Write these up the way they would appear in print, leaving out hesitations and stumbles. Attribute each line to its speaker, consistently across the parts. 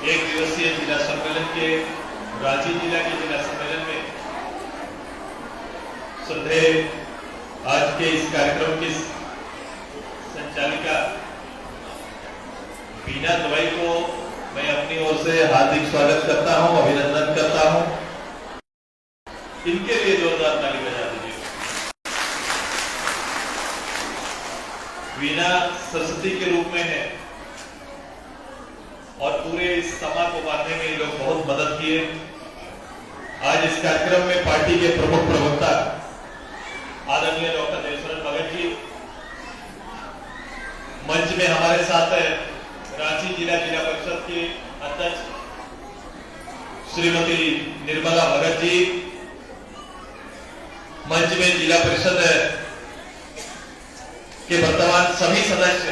Speaker 1: एक दिवसीय जिला सम्मेलन के रांची जिला के जिला सम्मेलन में श्रद्धेय आज के इस कार्यक्रम की संचालिका बीना दवाई को मैं अपनी ओर से हार्दिक स्वागत करता हूं, अभिनंदन करता हूं। इनके लिए जोरदार ताली बजा दीजिए। बीना सरस्वती के रूप में है और पूरे इस सभा को बांधने में लोग बहुत मदद किए। आज इस कार्यक्रम में पार्टी के प्रमुख प्रवक्ता आदरणीय डॉक्टर देवेश्वर भगत जी मंच में हमारे साथ है। रांची जिला परिषद के अध्यक्ष श्रीमती निर्मला भगत जी मंच में जिला परिषद के वर्तमान सभी सदस्य,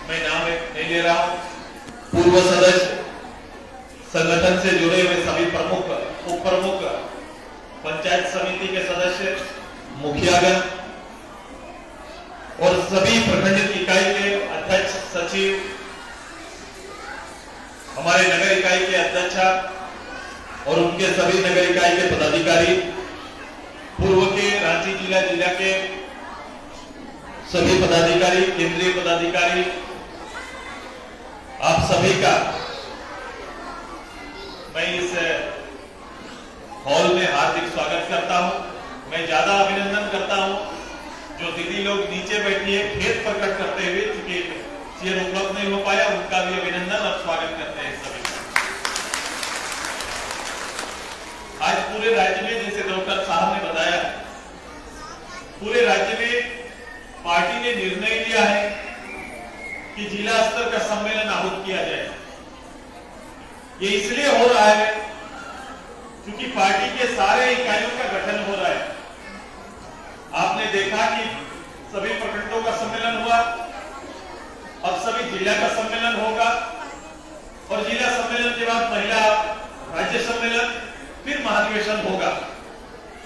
Speaker 1: मैं नाम नहीं ले रहा हूं, पूर्व सदस्य, संगठन से जुड़े हुए सभी प्रमुख, उप प्रमुख, पंचायत समिति के सदस्य, मुखियागण और सभी प्रखंड इकाई के अध्यक्ष, सचिव, हमारे नगर इकाई के अध्यक्षा और उनके सभी नगर इकाई के पदाधिकारी, पूर्व के रांची जिला के सभी पदाधिकारी, केंद्रीय पदाधिकारी, आप सभी का मैं इस हॉल में हार्दिक स्वागत करता हूं। मैं ज्यादा अभिनंदन करता हूं जो दीदी लोग नीचे बैठी है खेत प्रकट करते हुए, चूंकि चेयर उपलब्ध नहीं हो पाया, उनका भी अभिनंदन और स्वागत करते हैं सभी। आज पूरे राज्य में, जैसे डॉक्टर साहब ने बताया, पूरे राज्य में पार्टी ने निर्णय लिया है कि जिला स्तर का सम्मेलन आहूत किया जाए। ये इसलिए हो रहा है क्योंकि पार्टी के सारे इकाइयों का गठन हो रहा है। आपने देखा कि सभी प्रखंडों का सम्मेलन हुआ, अब सभी जिला का सम्मेलन होगा और जिला सम्मेलन के बाद महिला राज्य सम्मेलन, फिर महाधिवेशन होगा।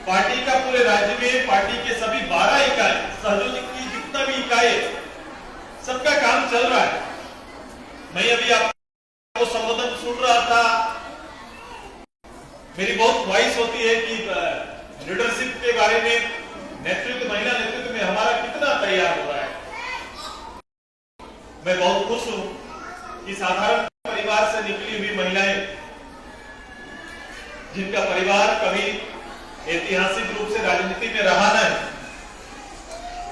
Speaker 1: पार्टी का पूरे राज्य में पार्टी के सभी 12 इकाई, सहयोगी की जितना भी इकाई, सबका काम चल रहा है। मैं अभी आपको संबोधन सुन रहा था, मेरी बहुत ख्वाहिश होती है कि लीडरशिप के बारे में, नेतृत्व, महिला नेतृत्व में हमारा कितना तैयार हो रहा है। मैं बहुत खुश हूं कि साधारण परिवार से निकली हुई महिलाएं, जिनका परिवार कभी ऐतिहासिक रूप से राजनीति में रहा न है,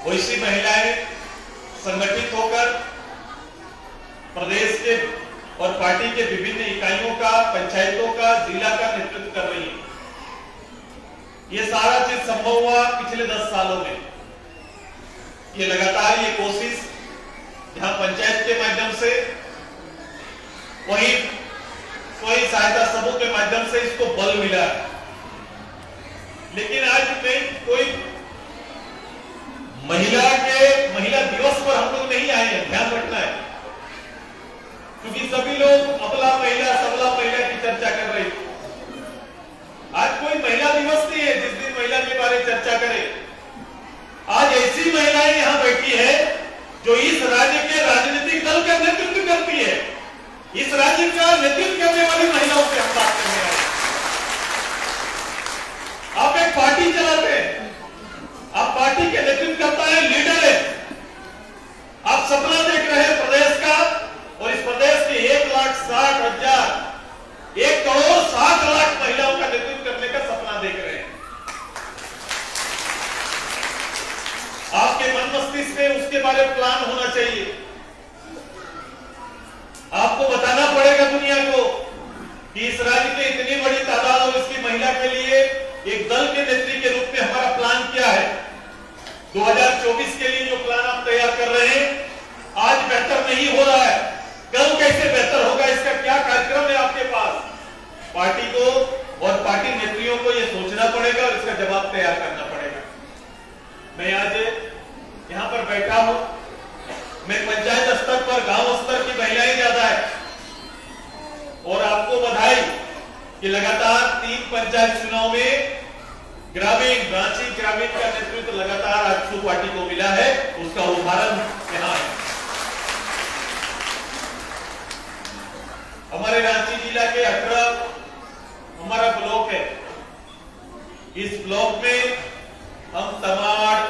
Speaker 1: वैसी महिलाएं संगठित होकर प्रदेश के और पार्टी के विभिन्न इकाइयों का, पंचायतों का, जिला का नेतृत्व कर रही है। ये सारा चीज संभव हुआ पिछले 10 सालों में। ये लगातार ये कोशिश, जहां पंचायत के माध्यम से, वहीं स्वयं सहायता समूह के माध्यम से इसको बल मिला है। लेकिन आज में कोई महिला दिवस पर हम लोग नहीं आए हैं, ध्यान रखना है, क्योंकि सभी लोग अबला महिला, सबला महिला की चर्चा कर रही थी। आज कोई महिला दिवस नहीं है जिस दिन महिला के बारे में चर्चा करे। आज ऐसी महिलाएं यहां बैठी है जो इस राज्य के राजनीतिक दल का नेतृत्व करती है। इस राज्य का नेतृत्व करने वाली महिलाओं से हम बात करने वाले। आप एक पार्टी चलाते हैं, आप पार्टी के नेतृत्व करता है, लीडर है। आप सपना देख रहे हैं प्रदेश का, और इस प्रदेश के 1,60,000, 1,60,00,000 महिलाओं का नेतृत्व करने का सपना देख रहे हैं। आपके मन मस्तिष्क में उसके बारे में प्लान होना चाहिए। आपको बताना पड़ेगा दुनिया को कि इस राज्य के इतनी बड़ी तादाद और इसकी महिला के लिए एक दल के नेत्री के रूप में हमारा प्लान क्या है। 2024 के लिए जो प्लान आप तैयार कर रहे हैं, आज बेहतर नहीं हो रहा है, कल कैसे बेहतर होगा, इसका क्या कार्यक्रम है आपके पास। पार्टी को और पार्टी नेत्रियों को यह सोचना पड़ेगा और इसका जवाब तैयार करना पड़ेगा। मैं आज यहां पर बैठा हूं, मैं पंचायत स्तर पर, गांव स्तर की महिलाएं ज्यादा है, और आपको बधाई कि लगातार 3 पंचायत चुनाव में ग्रामीण, रांची ग्रामीण का नेतृत्व लगातार आजसू पार्टी को मिला है। उसका उदाहरण यहाँ है। हमारे रांची जिला के 18 हमारा ब्लॉक है। इस ब्लॉक में हम तमाड़,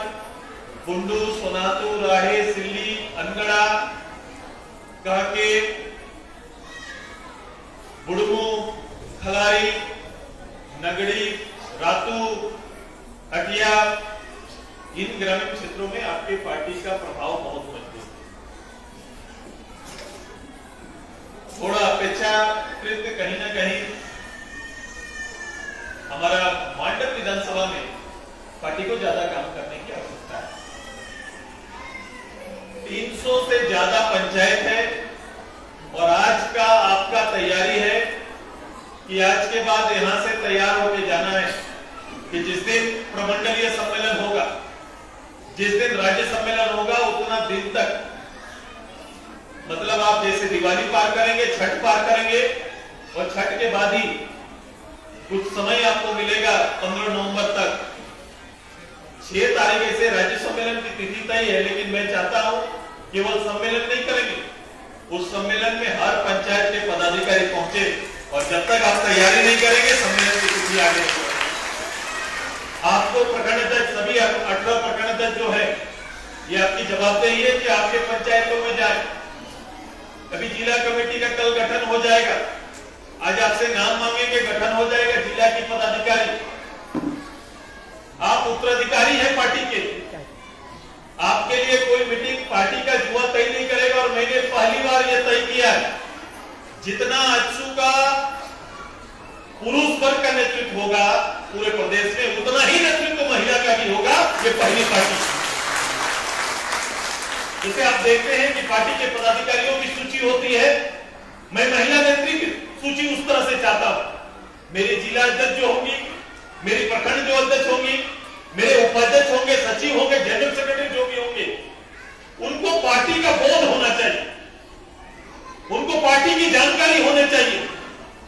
Speaker 1: बुंडू, सोनातू, राहे, सिल्ली, अनगड़ा, काके, बुड़मू, खलारी, नगड़ी, रातू, हटिया, इन ग्रामीण क्षेत्रों में आपकी पार्टी का प्रभाव बहुत मजबूत है। थोड़ा अपेक्षाकृत कहीं ना कहीं हमारा मांडव विधानसभा में पार्टी को ज्यादा काम करने की आवश्यकता है। 300 से ज्यादा पंचायत है और आज का आपका तैयारी है कि आज के बाद यहां से तैयार होके जाना है कि जिस दिन प्रमंडलीय सम्मेलन होगा, जिस दिन राज्य सम्मेलन होगा, उतना दिन तक, मतलब आप जैसे दिवाली पार करेंगे, छठ पार करेंगे और छठ के बाद ही कुछ समय आपको मिलेगा 15 नवंबर तक। 6 तारीख से राज्य सम्मेलन की तिथि तय है, लेकिन मैं चाहता हूं केवल सम्मेलन नहीं करेंगे, उस सम्मेलन में हर पंचायत के पदाधिकारी पहुंचे और जब तक आप तैयारी नहीं करेंगे सम्मेलन की तिथि आगे नहीं बढ़ेगी। आपको प्रखंड अध्यक्ष, सभी 18 प्रखंड अध्यक्ष जो है, ये आपकी जवाबदेही है कि आपके पंचायतों में जाए। अभी जिला कमेटी का कल गठन हो जाएगा, आज आपसे नाम मांगेंगे, गठन हो जाएगा जिला की पदाधिकारी। आप उत्तराधिकारी हैं पार्टी के, आपके लिए कोई मीटिंग पार्टी का जुआ तय नहीं करेगा। और मैंने पहली बार यह तय किया है, जितना अच्सू का पुरुष वर्ग का नेतृत्व होगा पूरे प्रदेश में, उतना ही नेतृत्व महिला का भी होगा। ये पहली पार्टी, जैसे आप देखते हैं कि पार्टी के पदाधिकारियों की सूची होती है, मैं महिला नेत्री की सूची उस तरह से चाहता हूं। मेरे जिला अध्यक्ष जो होंगी, मेरी प्रखंड जो अध्यक्ष होंगी, मेरे उपाध्यक्ष होंगे, सचिव होंगे, जनरल सेक्रेटरी जो भी होंगे, उनको पार्टी का बोध होना चाहिए, उनको पार्टी की जानकारी होनी चाहिए,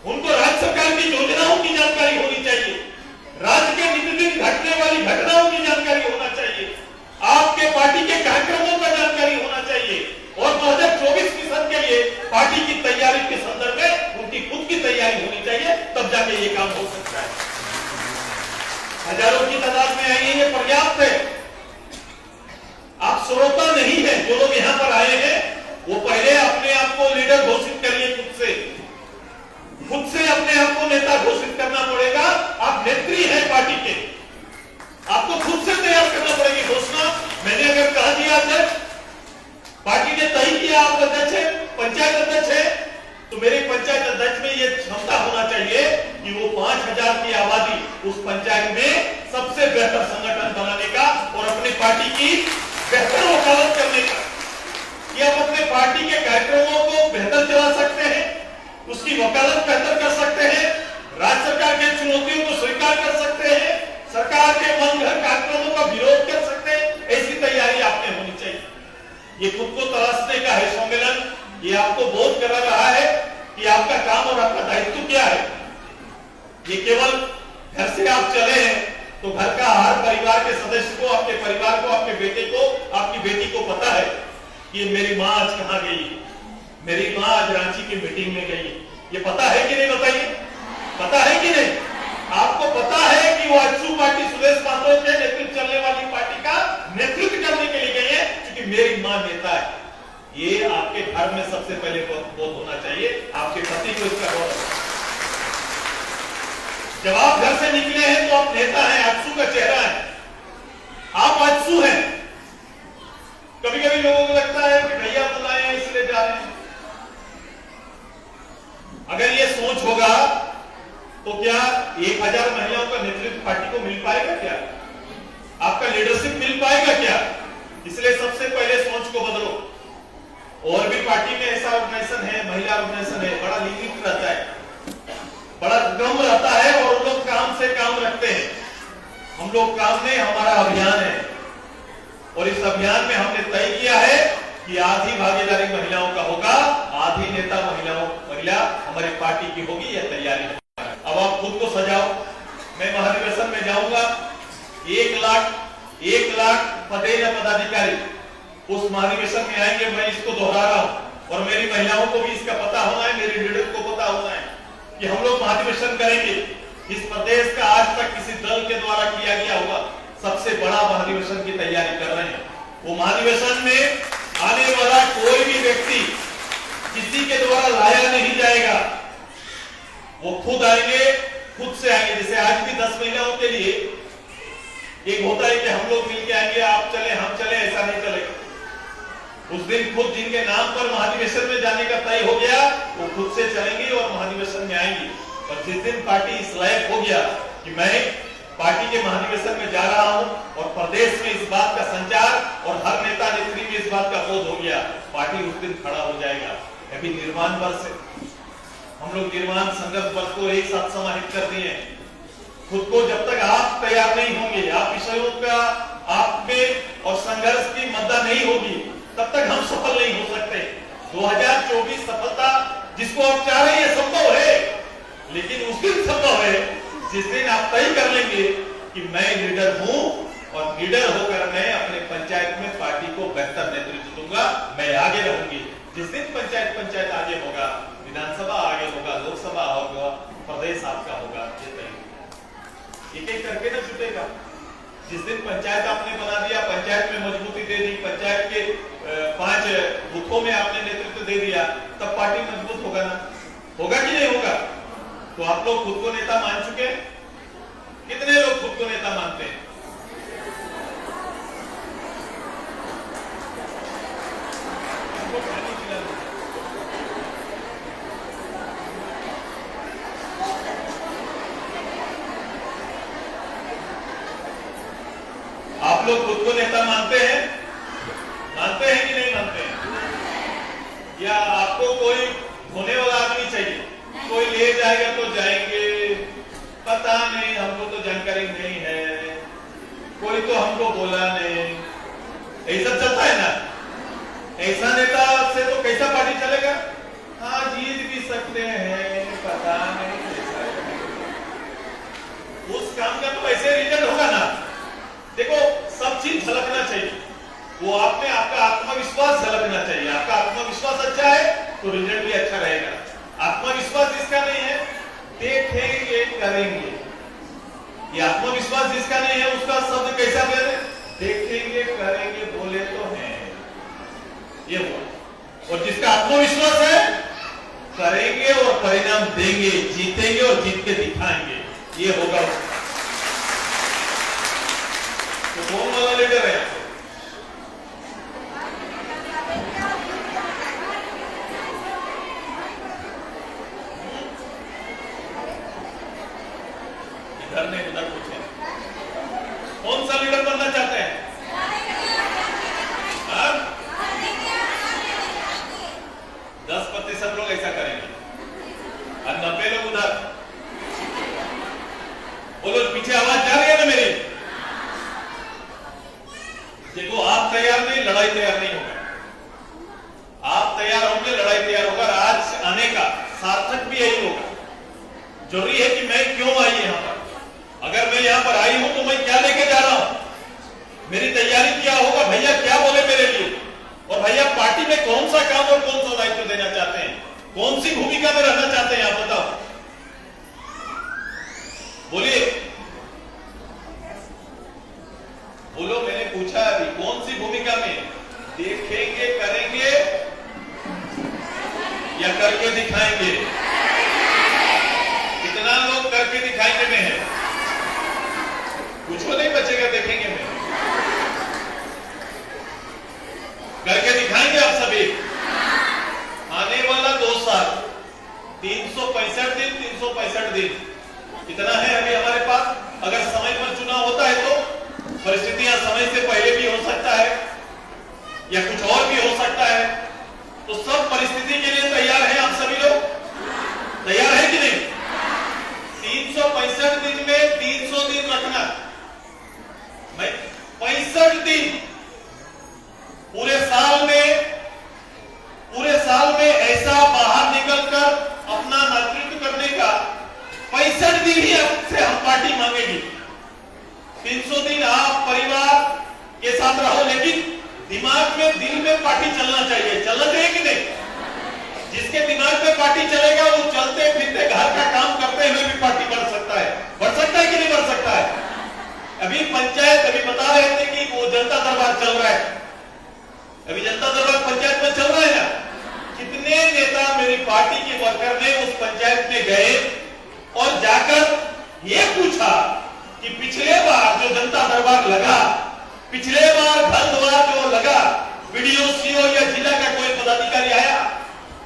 Speaker 1: उनको राज्य सरकार की योजनाओं की जानकारी होनी चाहिए, राज्य के नित्यदिन घटने वाली घटनाओं की जानकारी होना चाहिए, आपके पार्टी के कार्यक्रमों का जानकारी होना चाहिए और 2024 मिशन के लिए पार्टी की तैयारी के संदर्भ में उनकी खुद की तैयारी होनी चाहिए, तब जाके ये काम हो सकता है। हजारों की तादाद में आई है, ये पर्याप्त है। आप श्रोता नहीं है, जो लोग यहां पर आए हैं वो पहले अपने आप को लीडर घोषित करिए, खुद से अपने आप को नेता घोषित करना पड़ेगा। आप नेत्री हैं पार्टी के, आपको खुद से तैयार करना पड़ेगी घोषणा। मैंने अगर कह दिया था, पार्टी ने तय किया आप अध्यक्ष है, पंचायत अध्यक्ष है, तो मेरे पंचायत अध्यक्ष में यह क्षमता होना चाहिए कि वो 5000 की आबादी उस पंचायत में सबसे बेहतर संगठन बनाने का और अपनी पार्टी की बेहतर वकालत करने का, कि आप अपने पार्टी के कार्यक्रमों को बेहतर चला सकते हैं, उसकी वकालत बेहतर कर सकते हैं, राज्य सरकार की चुनौतियों को स्वीकार कर सकते हैं, सरकार के मनगढ़ंत कार्यक्रमों का विरोध कर सकते हैं। ऐसी तैयारी आपने होनी चाहिए। ये खुद को तलाशने का है सम्मेलन, ये आपको बोध करा रहा है कि आपका काम और आपका दायित्व क्या है। ये केवल घर से आप चले हैं तो घर का हर परिवार के सदस्य को, आपके परिवार को, आपके बेटे को, आपकी बेटी को पता है कि मेरी माँ आज कहाँ गई, मेरी माँ आज रांची की मीटिंग में गई। ये पता है कि नहीं, बताइए, पता है कि नहीं? आपको पता है कि वो अच्सू पार्टी सुरेश पात्रों के नेतृत्व चलने वाली पार्टी का नेतृत्व करने के लिए गई है, क्योंकि मेरी माँ नेता है। ये आपके घर में सबसे पहले बोध होना चाहिए, आपके पति को इसका बोध। जब आप घर से निकले हैं तो आप नेता हैं, अच्सू का चेहरा है, आप अच्सू हैं। कभी कभी लोगों को लगता है कि भैया बुलाए हैं इसलिए जा रहे हैं। अगर ये सोच होगा तो क्या 1000 महिलाओं का नेतृत्व पार्टी को मिल पाएगा? क्या आपका लीडरशिप मिल पाएगा? क्या? इसलिए सबसे पहले सोच को बदलो। और भी पार्टी में ऐसा ऑर्गेनाइजेशन है, महिला ऑर्गेनाइजेशन है, बड़ा लिमिट रहता है, बड़ा कम रहता है और उन लोग काम से काम रखते हैं। हम लोग काम नहीं, हमारा अभियान है और इस अभियान में हमने तय किया है कि आधी भागीदारी महिलाओं का होगा, आधी नेता महिला हमारी पार्टी की होगी। यह तैयारी है। अब आप खुद को सजाओ। मैं महाधिवेशन में जाऊंगा, 1 लाख पदेन पदाधिकारी उस महाधिवेशन में आएंगे। मैं इसको दोहरा रहा हूं, और मेरी महिलाओं को भी इसका पता होना है, मेरी लीडर को पता होना है कि हम लोग महाधिवेशन करेंगे। इस प्रदेश का आज तक किसी दल के द्वारा किया गया हुआ सबसे बड़ा महाधिवेशन की तैयारी कर रहे हैं। वो महाधिवेशन में आने वाला कोई भी व्यक्ति किसी के द्वारा लाया नहीं जाएगा, वो खुद आएंगे, खुद से आएंगे। जैसे आज भी 10 महिलाओं के लिए एक होता है कि हम लोग मिलके आएंगे, आप चले हम चले, ऐसा नहीं चलेगा। उस दिन खुद जिनके नाम पर महाधिवेशन में जाने का तय हो गया वो खुद से चलेंगे और महाधिवेशन में आएंगे। और जिस दिन पार्टी इस लायक हो गया कि मैं पार्टी के महाधिवेशन में जा रहा हूं और प्रदेश में इस बात का संचार और हर नेता नेत्री में इस बात का बोध हो गया, पार्टी उस दिन खड़ा हो जाएगा। अभी निर्माण वर्ष है, हम लोग निर्माण संघर्ष वर्ष को एक साथ समाहित कर दिए। खुद को जब तक आप तैयार नहीं होंगे, आप विषयों का आप में और संघर्ष की मद्दा नहीं होगी, तब तक हम सफल नहीं हो सकते। 2024 सफलता जिसको आप चाह रहे हैं संभव है, लेकिन उस दिन संभव है जिस दिन आप तय कर लेंगे कि मैं लीडर हूं और लीडर होकर मैं अपने पंचायत में पार्टी को बेहतर नेतृत्व दूंगा, मैं आगे रहूंगी। जिस दिन पंचायत आगे होगा, विधानसभा आगे होगा, लोकसभा होगा, प्रदेश आपका होगा, ये तय एक एक करके ना जुटेगा। जिस दिन पंचायत आपने बना दिया, पंचायत में मजबूती दे दी, पंचायत के 5 बूथों में आपने नेतृत्व दे दिया, तब पार्टी मजबूत होगा ना, होगा कि नहीं होगा? तो आप लोग खुद को नेता मान चुके हैं? कितने लोग खुद को नेता मानते हैं? आप लोग खुद को नेता मानते हैं? मानते हैं कि नहीं मानते हैं? या आपको कोई होने वाला आदमी चाहिए, कोई ले जाएगा तो जाएंगे, पता नहीं, हमको तो जानकारी नहीं है, कोई तो हमको बोला नहीं, ऐसा चलता है ना? ऐसा नेता से तो कैसा पार्टी चलेगा? हाँ जीत भी सकते हैं, पता नहीं कैसा है। उस काम का तो ऐसे रिजल्ट होगा ना। देखो, सब चीज झलकना चाहिए, वो आप में आपका आत्मविश्वास झलकना चाहिए। आपका आत्मविश्वास अच्छा है तो रिजल्ट भी अच्छा रहेगा। आत्मविश्वास जिसका नहीं है, देखेंगे करेंगे, ये आत्मविश्वास जिसका नहीं है उसका शब्द कैसा बोले? देखेंगे करेंगे बोले तो हैं, ये हुआ। और जिसका आत्मविश्वास है, करेंगे और परिणाम देंगे, जीतेंगे और जीत के दिखाएंगे, ये होगा। तो कौन वाला लीडर है? इधर नहीं उधर पूछे, कौन सा लीडर बनना चाहते हैं? 10% लोग ऐसा करेंगे और 90 लोग उधर। बोलो, पीछे आवाज जा रही है ना मेरी? देखो, आप तैयार नहीं, लड़ाई तैयार नहीं होगा। आप तैयार होंगे, लड़ाई तैयार होगा। आज आने का सार्थक भी यही होगा। जरूरी है कि मैं क्यों आई यहां पर, अगर मैं यहां पर आई हूं तो मैं क्या लेके जा रहा हूं, मेरी तैयारी क्या होगा, भैया क्या बोले मेरे लिए, और भैया पार्टी में कौन सा काम और कौन सा दायित्व देना चाहते हैं, कौन सी भूमिका में रहना चाहते हैं, आप बताओ, बोलिए, बोलो। मैंने पूछा अभी, कौन सी भूमिका में? देखेंगे करेंगे या करके दिखाएंगे? कितना लोग करके दिखाएंगे में है? कुछ नहीं बचेगा देखेंगे में। करके दिखाएंगे आप सभी। आने वाला 2 साल, 365 दिन, 365 दिन कितना है अभी हमारे पास? अगर समय पर चुनाव होता है तो परिस्थितियां समय से पहले भी हो सकता है या कुछ और भी हो सकता है, तो सब परिस्थिति के लिए तैयार हैं आप सभी लोग? तैयार है कि नहीं? 365 दिन में 300 दिन रखना, मैं 65 दिन पूरे साल में ऐसा बाहर निकलकर अपना नेतृत्व करने का 65 दिन ही आपसे हम पार्टी मांगेगी। 300 दिन आप परिवार के साथ रहो, लेकिन दिमाग में, दिल में पार्टी चलना चाहिए। चलना चाहिए कि नहीं? जिसके दिमाग में पार्टी चलेगा वो चलते फिरते घर का काम करते हुए भी पार्टी बढ़ सकता है कि नहीं बढ़ सकता है? अभी पंचायत अभी बता रहे थे कि वो जनता दरबार चल रहा है, अभी जनता दरबार पंचायत में चल रहा है ना। कितने नेता मेरी पार्टी के वर्कर ने उस पंचायत में गए और जाकर ये पूछा कि पिछले बार जो जनता दरबार लगा, पिछले बार घर द्वार जो लगा, वीडियो सीओ या जिला का कोई पदाधिकारी आया,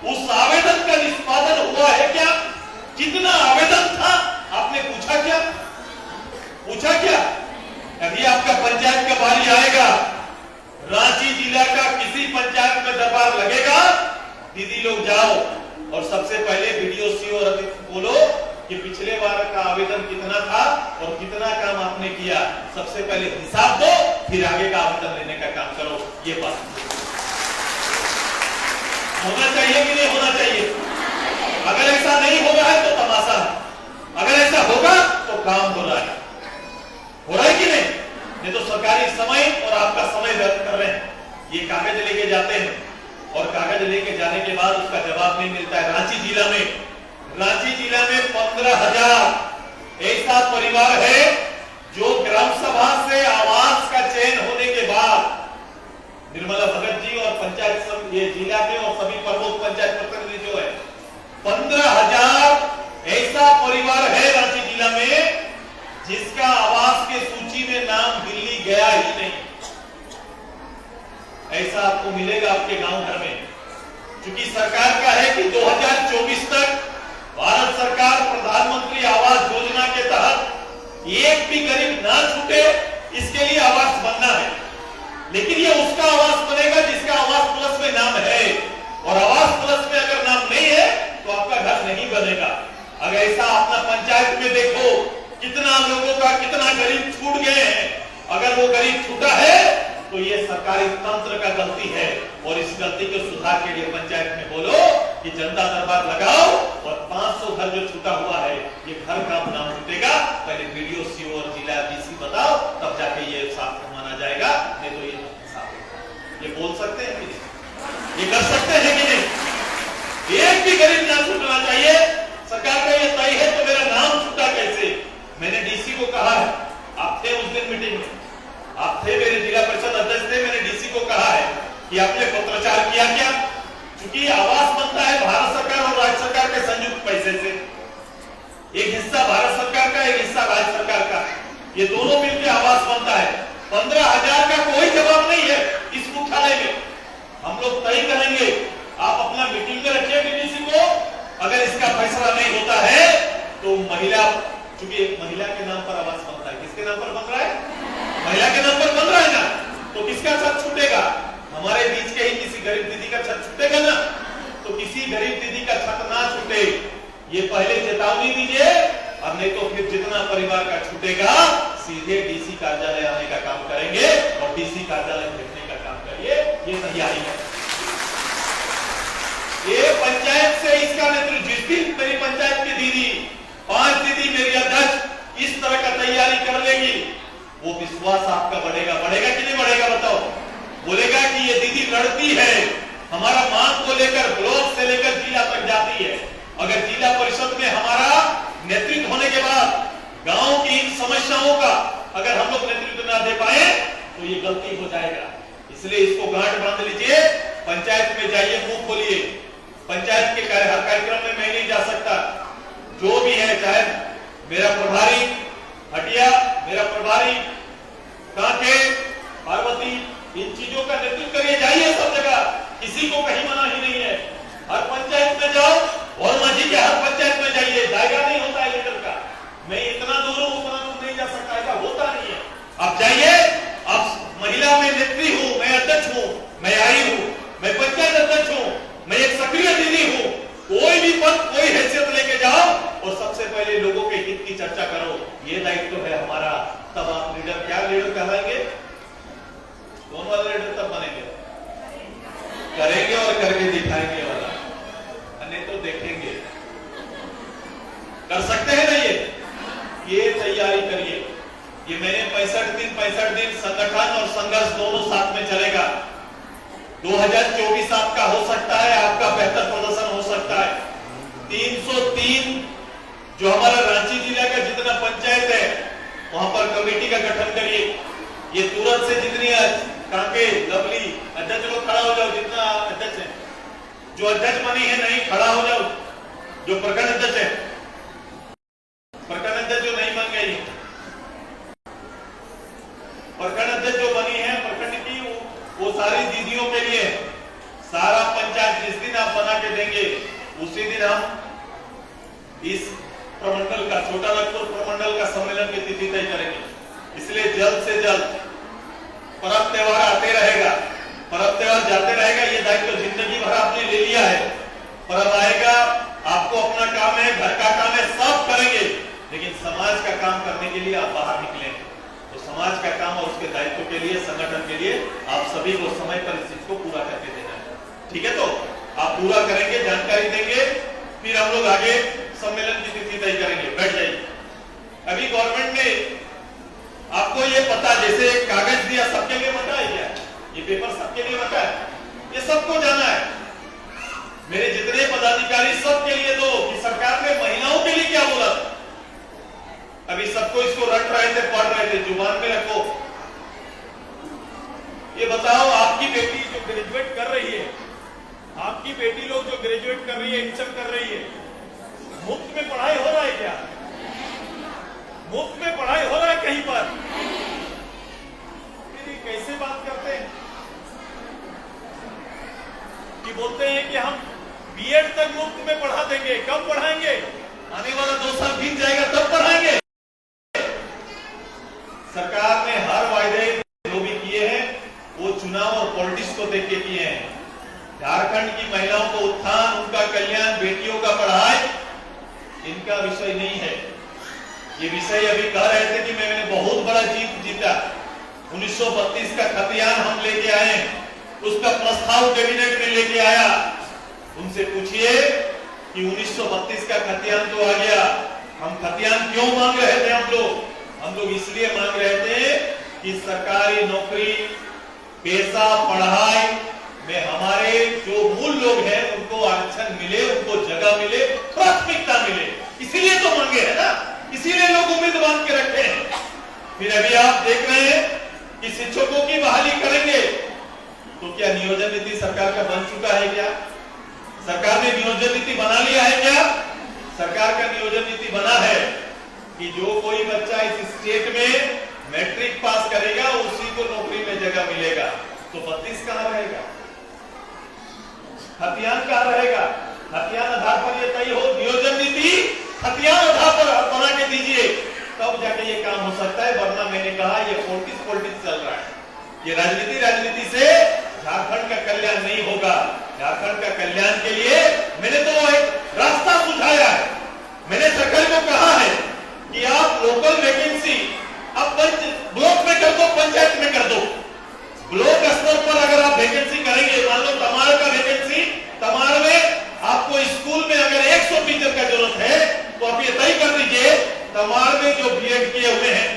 Speaker 1: उस आवेदन का निष्पादन हुआ है क्या? कितना आवेदन था आपने पूछा क्या? पूछा क्या? अभी आपका पंचायत का बारी आएगा, रांची जिला का किसी पंचायत में दरबार लगेगा, दीदी लोग जाओ और सबसे पहले वीडियो सीओ बोलो कि पिछले बार का आवेदन कितना था और कितना काम आपने किया, सबसे पहले हिसाब दो, फिर आगे का आवेदन लेने का काम करो। ये बात होना चाहिए कि नहीं होना चाहिए? अगर ऐसा नहीं हो रहा है तो तमाशा है, अगर ऐसा होगा तो काम हो रहा है कि नहीं तो सरकारी समय और आपका समय व्यर्थ कर रहे हैं। ये कागज लेके जाते हैं और कागज लेके जाने के बाद उसका जवाब नहीं मिलता है। रांची जिला में 15,000 ऐसा परिवार है जो ग्राम सभा से आवास का चयन होने के बाद, निर्मला भगत जी और पंचायत ये जिला के और सभी प्रमुख पंचायत प्रतिनिधि जो है, 15,000 ऐसा परिवार है रांची जिला में जिसका आवास के सूची में नाम दिल्ली गया ही नहीं। ऐसा आपको मिलेगा आपके गांव घर में, क्योंकि सरकार का है कि 2024 तक भारत सरकार प्रधानमंत्री आवास योजना के तहत एक भी गरीब ना छूटे, इसके लिए आवास बनना है। लेकिन ये उसका आवास बनेगा जिसका आवास प्लस में नाम है, और आवास प्लस में अगर नाम नहीं है तो आपका घर नहीं बनेगा। अगर ऐसा अपना पंचायत में देखो कितना लोगों का कितना गरीब छूट गए हैं, अगर वो गरीब छूटा है तो ये सरकारी तंत्र का गलती है, और इस गलती को सुधार के लिए पंचायत में बोलो कि जनता दरबार लगाओ और 500 घर जो छूटा हुआ है ये घर का नाम छूटेगा, पहले वीडियो सीओ और जिला डीसी बताओ, तब जाके ये साफ माना जाएगा, नहीं तो ये साफ। ये बोल सकते हैं कि नहीं? ये कर सकते हैं कि नहीं? एक भी गरीब ना छूटना चाहिए, सरकार का ये तय है तो मेरा नाम छूटा कैसे? मैंने डीसी को कहा है, आप थे उस दिन मीटिंग में, आप थे, मेरे जिला परिषद अध्यक्ष थे, मैंने डीसी को कहा है कि आपने पत्राचार किया क्या? क्योंकि आवास बनता है भारत सरकार और राज्य सरकार के संयुक्त पैसे से, एक हिस्सा भारत सरकार का, एक हिस्सा राज्य सरकार का, ये दोनों मिलकर आवास बनता है। 15,000 का कोई जवाब नहीं है इस मुख्यालय में। हम लोग तय करेंगे, आप अपना मीटिंग में रखिए डीसी को, अगर इसका फैसला नहीं होता है तो महिला, क्योंकि महिला के नाम पर आवास बनता है, किसके नाम पर बन रहा है? महिला के नाम पर बन रहा है ना, तो किसका छत छूटेगा? हमारे बीच के ही किसी गरीब दीदी का छत छूटेगा ना, तो किसी गरीब दीदी का छत ना छूटे, ये पहले चेतावनी दीजिए, और नहीं तो फिर जितना परिवार का छूटेगा सीधे डीसी कार्यालय आने का काम करेंगे और डीसी कार्यालय भेजने का काम करिए, ये तैयारी है। ये पंचायत से इसका नेतृत्व, जिस दिन मेरी पंचायत की दीदी 5 दीदी मेरी अध्यक्ष इस तरह का तैयारी कर लेगी, वो विश्वास आपका बढ़ेगा कि नहीं बढ़ेगा? बताओ। बोलेगा कि ये दीदी लड़ती है, हमारा मांग को लेकर ब्लॉक से लेकर जिला तक जाती है। अगर जिला परिषद में हमारा नेतृत्व होने के बाद गांव की इन समस्याओं का अगर हम लोग नेतृत्व ना दे पाए तो ये गलती हो जाएगा। इसलिए इसको गांठ बांध लीजिए, पंचायत में जाइए, मुंह खोलिए। पंचायत के कार्यक्रम में मैं नहीं जा सकता, जो भी है, चाहे मेरा प्रभारी हटिया, मेरा प्रभारी कांके, पार्वती, इन चीजों का नेतृत्व करिए, जाइए सब जगह, किसी को कहीं मना ही नहीं है। हर पंचायत में जाओ और माझी के हर पंचायत में जाइए, जाएगा नहीं होता है लीडर का, मैं इतना दूर हूं उतना दूर नहीं जा सकता, ऐसा होता नहीं है। आप जाइए, आप महिला में नेत्री हूं, मैं अध्यक्ष हूं, मैं आई हूं, मैं पंचायत अध्यक्ष हूं, मैं एक सक्रिय दीदी हूं, कोई भी पद कोई हैसियत लेके जाओ और सबसे पहले लोगों के हित की चर्चा करो, ये दायित्व तो है हमारा। तब आप लीडर, क्या लीडर कहलाएंगे? कौन वाला लीडर तब बनेंगे? करेंगे और करके दिखाएंगे वाला, नहीं तो देखेंगे। कर सकते हैं ना ये तैयारी करिए। ये मैंने 65 दिन संगठन और संघर्ष दोनों साथ में चलेगा। 2024 आपका हो सकता है, आपका बेहतर प्रदर्शन हो सकता है। बनता है। 303 जो हमारा रांची जिला का जितना पंचायत है वहां पर कमेटी का गठन करिए। ये तुरंत से जितनी कांके लवली अध्यक्ष लोग खड़ा हो जाओ, जितना अध्यक्ष है, जो अध्यक्ष बनी है नहीं खड़ा हो जाओ, जो प्रखंड अध्यक्ष है, प्रखंड अध्यक्ष जो नहीं बन गई, प्रखंड अध्यक्ष जो बनी है प्रखंड की, वो सारी दीदियों के लिए सारा पंचायत जिस दिन आप बना के देंगे उसी दिन हम इस प्रमंडल का, छोटा नागपुर प्रमंडल का सम्मेलन की तिथि तय करेंगे। इसलिए जल्द से जल्द, पर्व त्योहार आते रहेगा, पर्व त्योहार जाते रहेगा, ये दायित्व जिंदगी भर आपने ले लिया है। पर्व आएगा, आपको अपना काम है, घर का काम है, सब करेंगे, लेकिन समाज का काम करने के लिए आप बाहर निकले, तो समाज का काम और उसके दायित्व के लिए, संगठन के लिए आप सभी को समय पर इस चीज को पूरा करके देना है। ठीक है, तो आप पूरा करेंगे, जानकारी देंगे, फिर हम लोग आगे सम्मेलन की तिथि तय करेंगे। बैठ जाइए। अभी गवर्नमेंट ने आपको ये पता, जैसे एक कागज दिया, सबके लिए बता है क्या? ये पेपर सबके लिए बता है, ये सबको जाना है। मेरे जितने पदाधिकारी सबके लिए दो कि सरकार ने महिलाओं के लिए क्या बोला। अभी सबको इसको रट रहे थे, पढ़ रहे थे, जुबान में रखो। ये बताओ, आपकी बेटी जो ग्रेजुएट कर रही है, आपकी बेटी लोग जो ग्रेजुएट कर रही है, इंटर कर रही है, मुफ्त में पढ़ाई हो रहा है क्या? मुफ्त में पढ़ाई हो रहा है कहीं पर? फिर कैसे बात करते हैं कि बोलते हैं कि हम बीएड तक मुफ्त में पढ़ा देंगे। कब पढ़ाएंगे? आने वाला 2 साल बीत जाएगा तब पढ़ाएंगे। सरकार ने हर वायदे जो भी किए हैं वो चुनाव और पॉलिटिक्स को देख के किए हैं। झारखंड की महिलाओं को उत्थान, उनका कल्याण, बेटियों का पढ़ाई इनका विषय नहीं है। ये विषय अभी कह रहे थे कि मैंने बहुत बड़ा जीत जीता, 1932 का खतियान हम लेके आए, उसका प्रस्ताव कैबिनेट में लेके आया। उनसे पूछिए कि 1932 का खतियान तो आ गया, हम खतियान क्यों मांग रहे थे? हम लोग इसलिए मांग रहे थे कि सरकारी नौकरी, पैसा, पढ़ाई में हमारे जो मूल लोग हैं उनको आरक्षण मिले, उनको जगह मिले, प्राथमिकता मिले, इसीलिए तो मांगे है ना, इसीलिए लोग उम्मीद बांध के रखे हैं। फिर अभी आप देख रहे हैं कि शिक्षकों की बहाली करेंगे, तो क्या नियोजन नीति सरकार का बन चुका है क्या? सरकार ने नियोजन नीति बना लिया है क्या? सरकार का नियोजन नीति बना है कि जो कोई बच्चा इस स्टेट में मैट्रिक पास करेगा उसी को नौकरी में जगह मिलेगा। तो 32 कहां रहेगा? खतियान कहां रहेगा? खतियान आधार पर ये तय हो, नियोजन नीति खतियान आधार पर बना के दीजिए, तब जाके ये काम हो सकता है। वरना मैंने कहा ये पॉलिटिक्स चल रहा है, ये राजनीति से झारखंड का कल्याण नहीं होगा। झारखंड का कल्याण के लिए मैंने तो एक रास्ता सुझाया है। मैंने सरकार को कहा है कि आप लोकल वैकेंसी अब ब्लॉक में कर दो, पंचायत में कर दो। ब्लॉक स्तर पर अगर आप वैकेंसी करेंगे, मान लो तमाड़ का वैकेंसी, तमाड़ में आपको स्कूल में अगर 100 टीचर का जरूरत है तो आप ये तय कर दीजिए तमाड़ में जो बीएड किए हुए हैं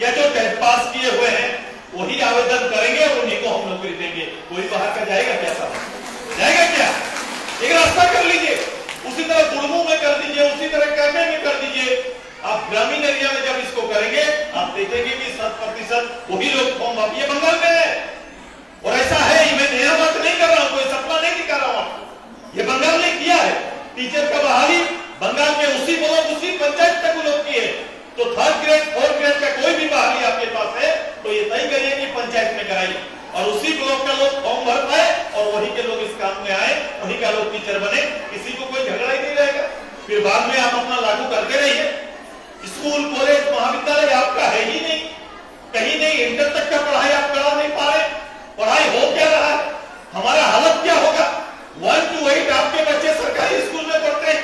Speaker 1: या जो 10th पास किए हुए हैं वही आवेदन करेंगे और उन्हीं को हम नौकरी देंगे। कोई बाहर का जाएगा क्या? सब जाएगा क्या? एक रास्ता कर लीजिए। उसी तरह गुड़मू में कर दीजिए, उसी तरह कैमे में कर दीजिए। आप ग्रामीण एरिया में जब इसको करेंगे आप देखेंगे कि 100% वही लोग फॉर्म आप, ये बंगाल में है और ऐसा है, मैं नया बात नहीं कर रहा हूं, कोई सपना नहीं दिखा रहा हूं, ये बंगाल ने किया है। टीचर का बहाली बंगाल में उसी ब्लॉक, उसी पंचायत तक लोग किए। तो 3rd ग्रेड 4th ग्रेड का कोई भी बहाली आपके पास है तो ये तय करिए कि पंचायत में कराइए और उसी ब्लॉक का लोग फॉर्म भर पाए और वही के लोग इस काम में आए, वही का लोग टीचर बने, किसी को कोई झगड़ा ही नहीं रहेगा। फिर बाद में आप अपना लागू करते रहिए। स्कूल, कॉलेज, महाविद्यालय आपका है ही नहीं, कहीं नहीं, इंटर तक का पढ़ाई आप करा नहीं पा रहे। पढ़ाई हो क्या रहा है? हमारा हालत क्या होगा? 1 to 8 आपके बच्चे सरकारी स्कूल में पढ़ते हैं।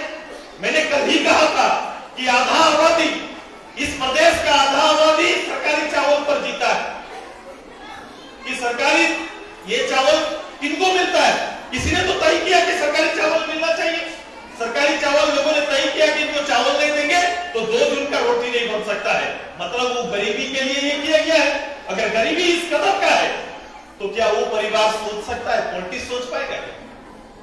Speaker 1: मैंने कल ही कहा था कि आधा आबादी, इस प्रदेश का आधा आबादी सरकारी चावल पर जीता है। कि सरकारी ये चावल किनको मिलता है? किसी ने तो तय किया कि सरकारी चावल मिलना चाहिए। सरकारी चावल लोगों ने तय किया कि इनको चावल नहीं देंगे तो 2 दिन का रोटी नहीं बन सकता है। मतलब वो गरीबी के लिए ये किया गया है। अगर गरीबी इस कदर का है तो क्या वो परिवार सोच सकता है? पॉलिटिक्स सोच पाएगा?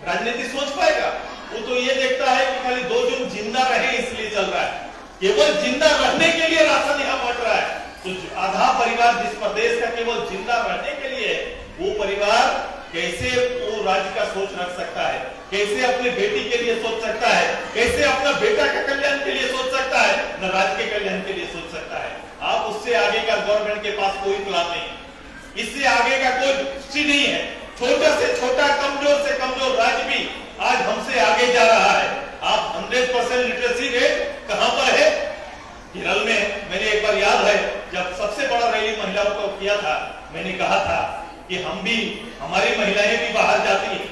Speaker 1: राजनीति सोच पाएगा? वो तो ये देखता है कि खाली 2 जून जिंदा रहे इसलिए चल रहा है, केवल जिंदा रहने के लिए राशन यहाँ बांट रहा है। तो आधा परिवार जिस प्रदेश का केवल जिंदा रहने के लिए, वो परिवार कैसे वो राज्य का सोच रख सकता है, कैसे अपने बेटी के लिए सोच सकता है, कैसे अपना बेटा का कल्याण के लिए सोच सकता है, न राज्य के कल्याण के लिए सोच सकता है। आप उससे आगे का गवर्नमेंट के पास कोई प्लान नहीं है, इससे आगे का कोई दृष्टि नहीं है। छोटा से छोटा, कमजोर से कमजोर राज्य भी आज हमसे आगे जा रहा है। आप 100% लिटरेसी रेट कहां पर है? केरल में। मैंने एक बार याद है जब सबसे बड़ा रैली महिलाओं को किया था, मैंने कहा था कि हम भी, हमारी महिलाएं भी बाहर जाती है,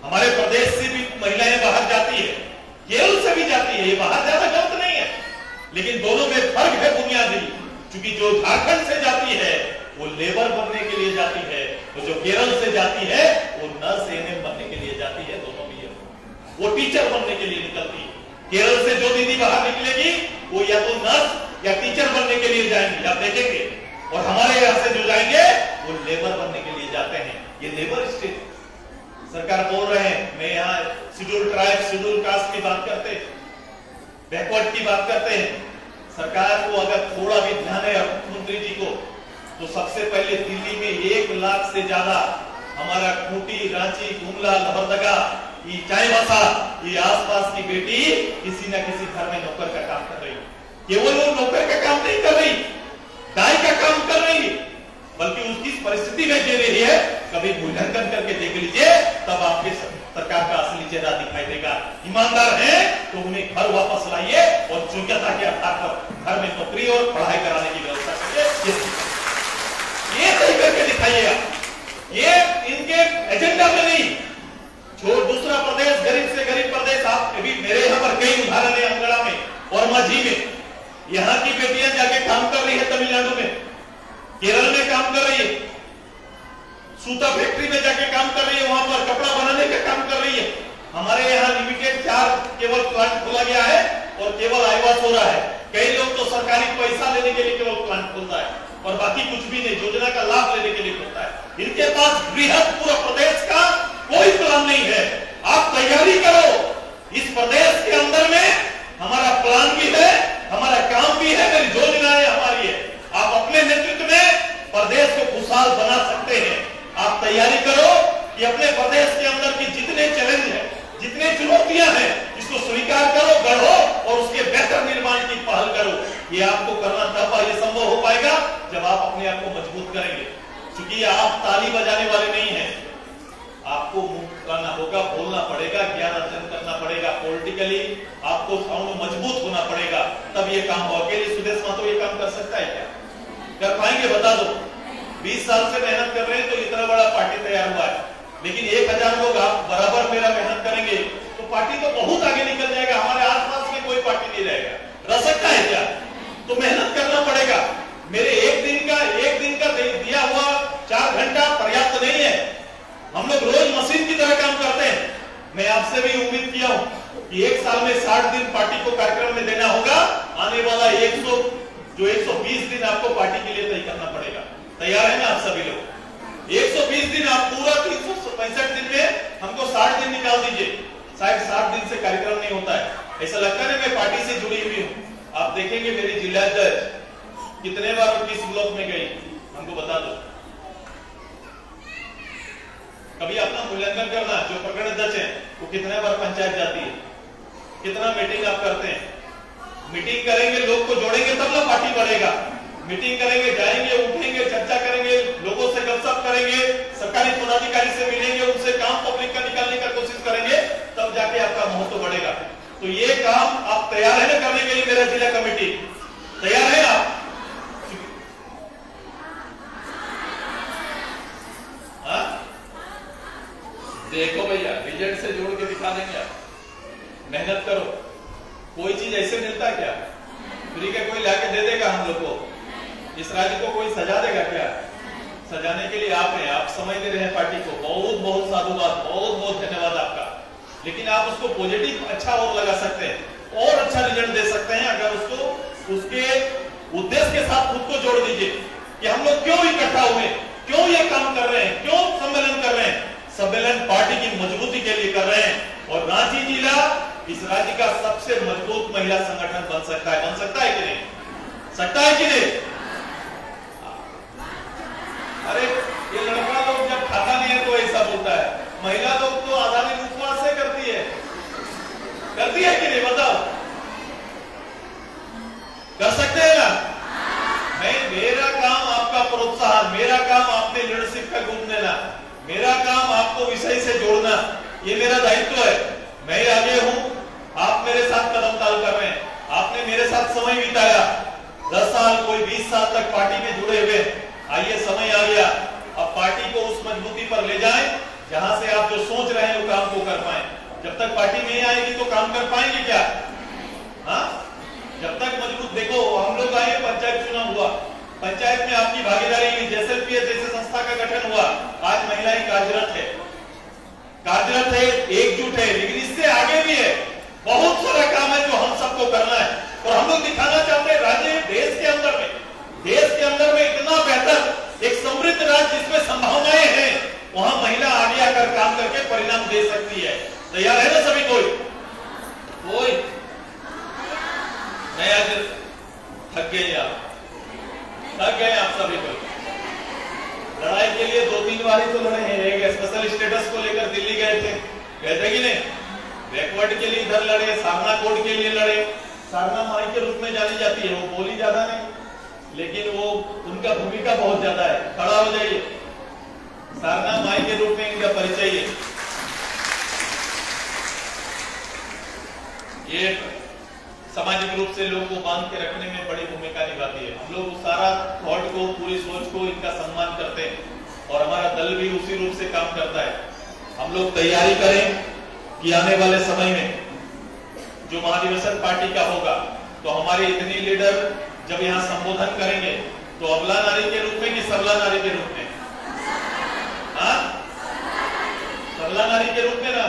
Speaker 1: हमारे प्रदेश से भी महिलाएं बाहर जाती है, केरल से भी जाती है, ये बाहर जाना गलत नहीं है, लेकिन दोनों में फर्क है बुनियादी। क्योंकि जो झारखंड से जाती है वो लेबर बनने के लिए जाती है, और जो केरल से जाती है वो नर्स एएनएम बनने के लिए जाती है, दोनों भी है। वो टीचर बनने के लिए निकलती है। केरल से जो दीदी बाहर निकलेगी वो या तो नर्स या टीचर बनने के लिए जाएंगे, आप देखेंगे। और हमारे यहाँ से जो जाएंगे वो लेबर बनने के लिए जाते हैं। ये लेबर स्टेट सरकार बोल रहे हैं। मैं यहाँ शेड्यूल ट्राइब, शेड्यूल कास्ट की बात करते हैं, बैकवर्ड की बात करते हैं। सरकार को अगर थोड़ा भी ध्यान है मुख्यमंत्री जी को, तो सबसे पहले दिल्ली में 1 लाख से ज्यादा हमारा खूंटी, रांची, गुमला, लोहरदगा, ये चाईबासा, ये आसपास की बेटी किसी न किसी घर में नौकर का काम कर रही है। केवल वो नौकर का काम नहीं कर रही, दाई का काम कर रही है, बल्कि उसकी परिस्थिति में जी रही है। कभी मूल्यांकन करके देख लीजिए, तब आपके सरकार का असली चेहरा दिखाई देगा। ईमानदार है तो उन्हें घर वापस लाइए और योग्यता के आधार पर घर में नौकरी और पढ़ाई कराने की व्यवस्था करिए। ये सही करके दिखाइएगा। ये इनके एजेंडा में नहीं। जो दूसरा प्रदेश, गरीब से गरीब प्रदेश, आप अभी मेरे यहाँ पर कई उदाहरण है, अंगड़ा में और माझी में, यहाँ की बेटियां जाके काम कर रही है, तमिलनाडु में, केरल में काम कर रही है, सूता फैक्ट्री में जाके काम कर रही है, वहां पर कपड़ा बनाने का काम कर रही है। हमारे यहाँ लिमिटेड 4 केवल प्लांट खोला गया है और केवल आईवास हो रहा है। कई लोग तो सरकारी पैसा लेने के लिए केवल प्लांट खोलता है और बाकी कुछ भी नहीं, योजना का लाभ लेने के लिए खोलता है। इनके पास बृहद पूरा प्रदेश का कोई प्लान नहीं है। आप तैयारी करो। इस प्रदेश के अंदर में हमारा प्लान भी है, हमारा काम भी है, मेरी योजनाएं हमारी है। आप अपने नेतृत्व में प्रदेश को खुशहाल बना सकते हैं। आप तैयारी करो कि अपने प्रदेश के अंदर की जितने चैलेंज है, जितने चुनौतियां हैं, इसको स्वीकार करो, गढ़ो और उसके बेहतर निर्माण की पहल करो। ये आपको करना तब ये संभव हो पाएगा जब आप अपने आप को मजबूत करेंगे। क्योंकि आप ताली बजाने वाले नहीं हैं, आपको मुंह करना होगा, बोलना पड़ेगा, ज्ञान अर्जन करना पड़ेगा, पॉलिटिकली आपको मजबूत होना पड़ेगा, तब ये काम हो। अकेले सुदेश महतो ये काम कर सकता है क्या? कर पाएंगे? बता दो। 20 साल से मेहनत कर रहे हैं तो इतना बड़ा पार्टी तैयार हुआ है, लेकिन 1000 लोग आप बराबर मेरा मेहनत करेंगे तो पार्टी तो बहुत आगे निकल जाएगा। हमारे आसपास में कोई पार्टी नहीं रहेगा। रह सकता है क्या? तो मेहनत करना पड़ेगा। मेरे एक दिन का दिया हुआ 4 घंटा पर्याप्त नहीं है। हम लोग रोज मशीन की तरह काम करते हैं। मैं आपसे भी उम्मीद किया हूं कि 1 साल में 60 दिन पार्टी को कार्यक्रम में देना होगा। आने वाला 120 दिन आपको पार्टी के लिए तय करना पड़ेगा। तैयार है ना आप सभी लोग? 120 दिन आप पूरा 365 दिन में हमको 60 दिन निकाल दीजिए। शायद 60 दिन से कार्यक्रम नहीं होता है। ऐसा लगता है मैं पार्टी से जुड़ी हुई हूँ। आप देखेंगे मेरी जिला जज कितने बार किस ब्लॉक में गई, हमको बता दो। कभी अपना मूल्यांकन करना। जो प्रकरण अध्यक्ष है वो कितने बार पंचायत जाती है, कितना मीटिंग आप करते हैं। मीटिंग करेंगे, लोग को जोड़ेंगे तब ना पार्टी बढ़ेगा। मीटिंग करेंगे, जाएंगे, उठेंगे, चर्चा करेंगे, लोगों से गपशप करेंगे, सरकारी पदाधिकारी से मिलेंगे, उनसे काम पब्लिक का निकालने का कोशिश करेंगे, तब जाके आपका महत्व बढ़ेगा। तो ये काम आप तैयार है ना करने के लिए? मेरा जिला कमेटी तैयार है आप? देखो भैया, रिजल्ट से जोड़ के दिखा देंगे आप। मेहनत करो। कोई चीज ऐसे मिलता है क्या? फ्री का कोई लाके दे देगा हम लोग को? इस राज्य को कोई सजा देगा क्या? सजाने के लिए आप हैं, आप समय दे रहे हैं पार्टी को। बहुत बहुत साधुवाद, बहुत बहुत धन्यवाद आपका। लेकिन आप उसको पॉजिटिव अच्छा और लगा सकते हैं और अच्छा रिजल्ट दे सकते हैं अगर उसको उसके उद्देश्य के साथ खुद को जोड़ दीजिए कि हम लोग क्यों इकट्ठा हुए, क्यों ये काम कर रहे हैं, क्यों सम्मेलन कर रहे हैं। सम्मेलन पार्टी की मजबूती के लिए कर रहे हैं। और रांची जिला इस राज्य का सबसे मजबूत महिला संगठन बन सकता है कि नहीं? सकता है कि नहीं? अरे ये लड़का लोग जब खाता नहीं है तो ऐसा बोलता है, महिला लोग तो आधा दिन उपवास से करती है कि नहीं? बताओ, कर सकते हैं ना? नहीं, मेरा काम आपका प्रोत्साहन, मेरा काम आपने लीडरशिप का गुण देना, मेरा काम आपको विषय से जोड़ना, ये मेरा दायित्व है। मैं आगे हूं, आप मेरे साथ कदम ताल कर रहे हैं, आपने मेरे साथ समय बिताया 10 साल, कोई 20 साल तक पार्टी में जुड़े हुए। आइए समय आ गया, अब पार्टी को उस मजबूती पर ले जाएं जहां से आप जो सोच रहे हैं वो काम को कर पाए। जब तक पार्टी नहीं आएगी तो काम कर पाएंगे क्या? हाँ, जब तक मजबूत, देखो हम लोग आए, पंचायत चुनाव हुआ, पंचायत में आपकी भागीदारी हुई, जैसलपीएस जैसे संस्था का गठन हुआ, आज महिलाएं कार्यरत है, एकजुट है, लेकिन इससे आगे भी है, बहुत सारा काम है जो हम सबको करना है। और हम लोग दिखाना चाहते हैं राज्य, देश के अंदर में इतना बेहतर एक समृद्ध राज्य जिसमें संभावनाएं हैं, वहां महिला आगे आकर काम करके परिणाम दे सकती है। तैयार है ना सभी? कोई नहीं? आज थक गए आप सभी को। लड़ाई के लिए 2-3 बार ही तो लड़े हैं। एक स्पेशल स्टेटस को लेकर दिल्ली गए थे कि नहीं? बैकवर्ड के लिए इधर लड़े, सारना कोड के लिए लड़े। सारना माई के रूप में जानी जाती है, वो बोली ज्यादा नहीं, लेकिन वो उनका भूमिका बहुत ज्यादा है। खड़ा हो जाइए, सारना माई के रूप में इनका परिचय है। ये सामाजिक रूप से लोगों को बांध के रखने में बड़ी भूमिका निभाती है। हम लोग सारा थॉट को, पूरी सोच को, इनका सम्मान करते हैं और हमारा दल भी उसी रूप से काम करता है। हम लोग तैयारी करें कि आने वाले समय में जो महाधिवेशन पार्टी का होगा तो हमारे इतने लीडर जब यहाँ संबोधन करेंगे तो अबला नारी के रूप में कि सबला नारी के रूप में? हाँ, सबला नारी के रूप में ना।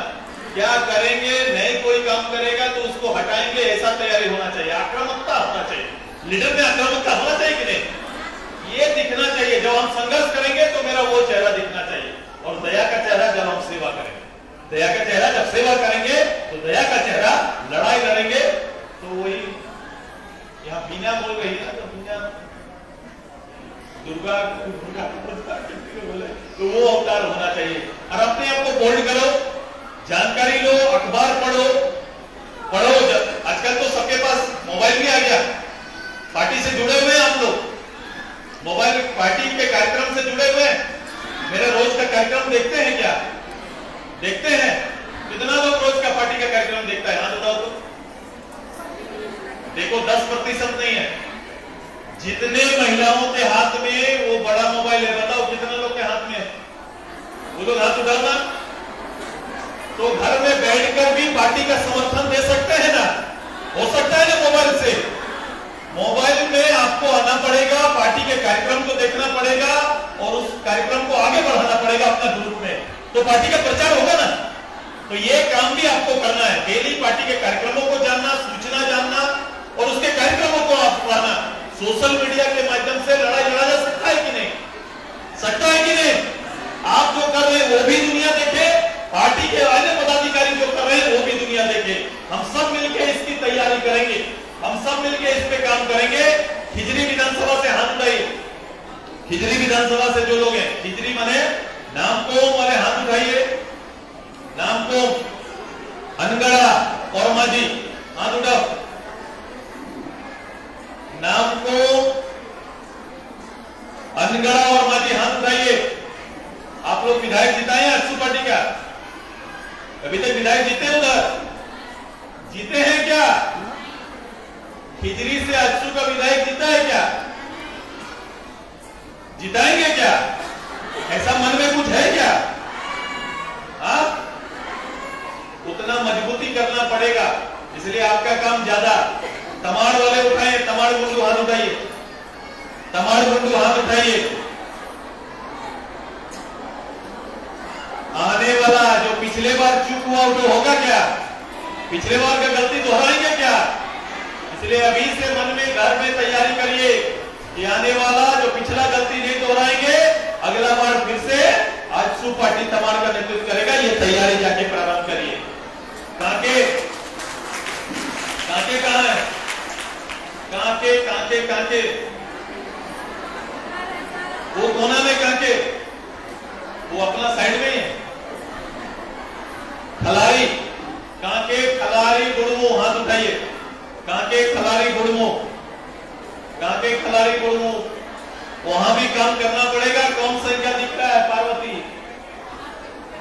Speaker 1: क्या करेंगे? नहीं कोई काम करेगा तो उसको हटाएंगे, ऐसा तैयारी होना चाहिए। आक्रामकता होना चाहिए, लीडर में आक्रामकता होना चाहिए कि नहीं? ये दिखना चाहिए। जब हम संघर्ष करेंगे तो मेरा वो चेहरा दिखना चाहिए। और दया का चेहरा जब हम सेवा करेंगे, दया का चेहरा जब सेवा करेंगे तो दया का चेहरा, लड़ाई लड़ेंगे तो वही। यहाँ बीना बोल रही है तो बीना दुर्गा बोले तो वो अवतार होना चाहिए। और अपने आप को बोल्ड करो, जानकारी लो, अखबार पढ़ो। आजकल तो सबके पास मोबाइल भी आ गया, पार्टी से जुड़े हुए हैं आप लोग, मोबाइल पार्टी के कार्यक्रम से जुड़े हुए हैं। मेरा रोज का कार्यक्रम देखते हैं क्या? देखते हैं? कितना लोग रोज का पार्टी का कार्यक्रम देखता है? हाथ उठाओ तो देखो, 10% नहीं है। जितने महिलाओं के हाथ में वो बड़ा मोबाइल है, बताओ कितने लोग के हाथ में है? वो लोग हाथ उठाना। तो घर में बैठकर भी पार्टी का समर्थन दे सकते हैं ना? हो सकता है ना? मोबाइल से, मोबाइल में आपको आना पड़ेगा, पार्टी के कार्यक्रम को देखना पड़ेगा और उस कार्यक्रम को आगे बढ़ाना पड़ेगा अपना ग्रुप में, तो पार्टी का प्रचार होगा ना। तो ये काम भी आपको करना है, डेली पार्टी के कार्यक्रमों को जानना, सूचना जानना और उसके कार्यक्रमों को आप पढ़ाना। सोशल मीडिया के माध्यम से लड़ाई लड़ा जा सकता है कि नहीं? सकता है कि नहीं? आप जो कर रहे हैं वो भी दुनिया देखे, पार्टी के अन्य पदाधिकारी जो कर रहे हैं वो भी दुनिया देखे। हम सब मिलकर इसकी तैयारी करेंगे, हम सब मिलकर इस पे काम करेंगे। खिजरी विधानसभा से हाथ उठाइए, खिजरी विधानसभा से जो लोग हैं, खिजरी माने नामकोम वाले हाथ उठाइए, नामकोम, अनगढ़ा और माझी हाथ उठाओ। नामकोम, अनगढ़ा और माझी हाथ उठाइए। आप लोग विधायक जिताए हैं अक्सू पार्टी का? अभी तक विधायक जीते उधर? जीते हैं क्या? खिजरी से अक्सू का विधायक जीता है क्या? जिताएंगे क्या? ऐसा मन में कुछ है क्या? उतना मजबूती करना पड़ेगा, इसलिए आपका काम ज्यादा। तमाड़ वाले उठाइए, तमाड़ गुंडू हाथ उठाइए, तमाड़ गुंडू हाथ उठाइए। आने वाला जो पिछले बार चूक हुआ वो होगा क्या? पिछले बार का गलती दोहराएंगे क्या? इसलिए अभी से मन में, घर में तैयारी करिए कि आने वाला जो पिछला गलती नहीं दोहराएंगे, अगला बार फिर से आजसू पार्टी तमाड़ का नेतृत्व करेगा। ये तैयारी जाके प्रारंभ करिए। कांके कांके कहाँ है? कांके कांके कांके वो कोना में कांके, वो अपना साइड में ही है। खलारी, कांके खलारी गुड़मो, हाथ उठाइए। कांके खलारी गुड़मो, कांके खलारी गुड़मो, वहां भी काम करना पड़ेगा। कौन संख्या दिख रहा है? पार्वती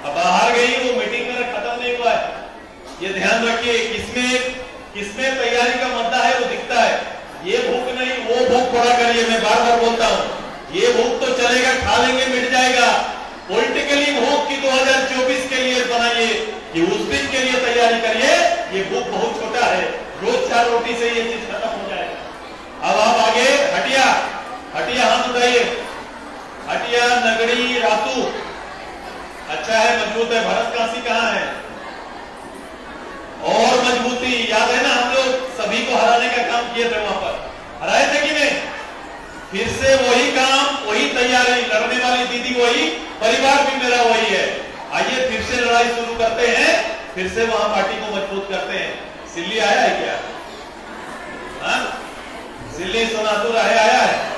Speaker 1: अब बाहर गई, वो मीटिंग में खत्म नहीं हुआ है। ये ध्यान रखिए, किसमें तैयारी का मुद्दा है वो दिखता है। ये भूख नहीं, वो भूख पूरा करिए। मैं बार बार बोलता हूँ, ये भूख तो चलेगा, खा लेंगे, मिट जाएगा। पॉलिटिकली भूख की 2024 के लिए बनाइए, कि उस दिन के लिए तैयारी करिए। ये भूख बहुत छोटा है, रोज 4 रोटी से ये चीज खत्म हो जाएगा। अब आप आगे हटिया, हटिया हाथ उठाइए। हटिया, नगड़ी, रातू, अच्छा है, मजबूत है। भरत काशी कहाँ है? और मजबूती, याद है ना, हम लोग सभी को हराने का काम किए थे, वहां पर हराए थे कि नहीं? फिर से वही काम, वही तैयारी, लड़ने वाली दीदी वही, परिवार भी मेरा वही है। आइए फिर से लड़ाई शुरू करते हैं, फिर से वहां पार्टी को मजबूत करते हैं। सिल्ली आया है क्या? हाँ, सिल्ली सोनातुर आया है?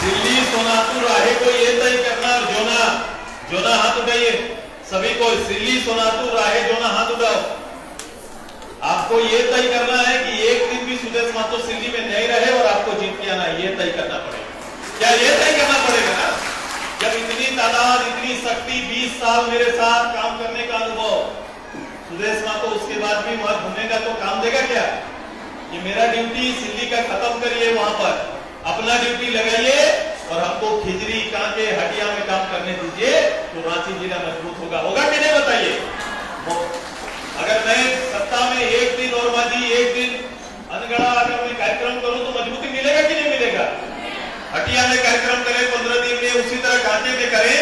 Speaker 1: दिल्ली सोनातुर राहे को ये तय करना। और जोना, जोना हाथ उठाइए सभी को। दिल्ली सोनातुर राहे जोना हाथ उठाओ। आपको ये तय करना है कि एक दिन भी सुदेश महतो सिल्ली में नहीं रहे और आपको जीत के आना है, ये तय करना पड़ेगा। क्या ये तय करना पड़ेगा ना? जब इतनी तादाद, इतनी शक्ति, 20 साल मेरे साथ काम करने का अनुभव, सुदेश महतो उसके बाद भी वहां घूमेगा तो काम देगा क्या? ये मेरा ड्यूटी सिल्ली का खत्म करिए, वहां पर अपना ड्यूटी लगाइए और हमको खिजरी, कांके, हटिया में काम करने दीजिए, तो रांची जिला मजबूत होगा। होगा कि नहीं बताइए? अगर मैं सत्ता में एक दिन और माजी एक दिन अनगढ़ा अगर मैं कार्यक्रम करूं तो मजबूती मिलेगा कि नहीं मिलेगा? हटिया में कार्यक्रम करें 15 दिन में, उसी तरह कांके में करें,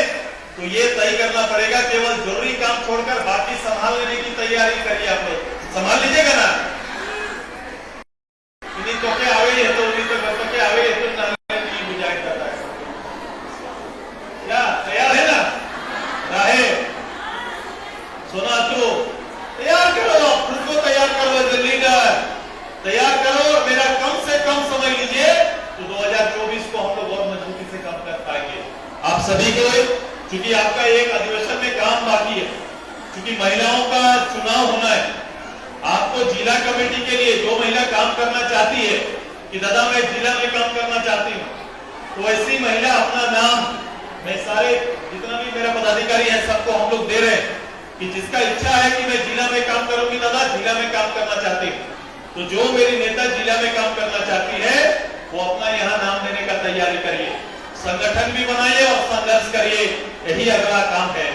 Speaker 1: तो ये तय करना पड़ेगा। केवल जरूरी काम छोड़कर बाकी संभाल लेने की तैयारी करिए। आप लोग संभाल लीजिएगा ना? तो क्या आवे है तो तो क्या आवे है तो की बुझाई करता है। क्या तैयार है ना? राहे सोनातु तैयार करो, खुद को तैयार करो, एज ए लीडर तैयार करो। मेरा कम से कम समय लीजिए, तो 2024 को हम लोग और मजबूती से काम कर पाएंगे। आप सभी को, क्योंकि आपका एक अधिवेशन में काम बाकी है, क्योंकि महिलाओं का चुनाव होना है। आपको जिला कमेटी के लिए जो महिला काम करना चाहती है कि दादा मैं जिला में काम करना चाहती हूँ, तो ऐसी महिला अपना नाम, मैं सारे जितना भी मेरा पदाधिकारी है सबको हम लोग दे रहे हैं कि जिसका इच्छा है कि मैं जिला में काम करूंगी, दादा जिला में काम करना चाहती हूँ, तो जो मेरी नेता जिला में काम करना चाहती है वो अपना यहाँ नाम देने का तैयारी करिए। संगठन भी बनाइए और संघर्ष करिए, यही अगला काम है।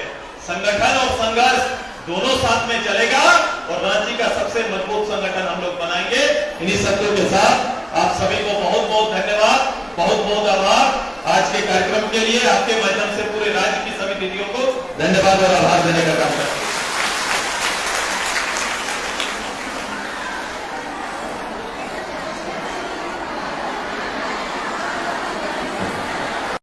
Speaker 1: संगठन और संघर्ष दोनों साथ में चलेगा और रांची का सबसे मजबूत संगठन हम लोग बनाएंगे। इन्हीं शब्दों के साथ आप सभी को बहुत बहुत धन्यवाद, बहुत बहुत आभार। आज के कार्यक्रम के लिए आपके माध्यम से पूरे राज्य की सभी दीदियों को धन्यवाद और आभार देने का काम करते हैं।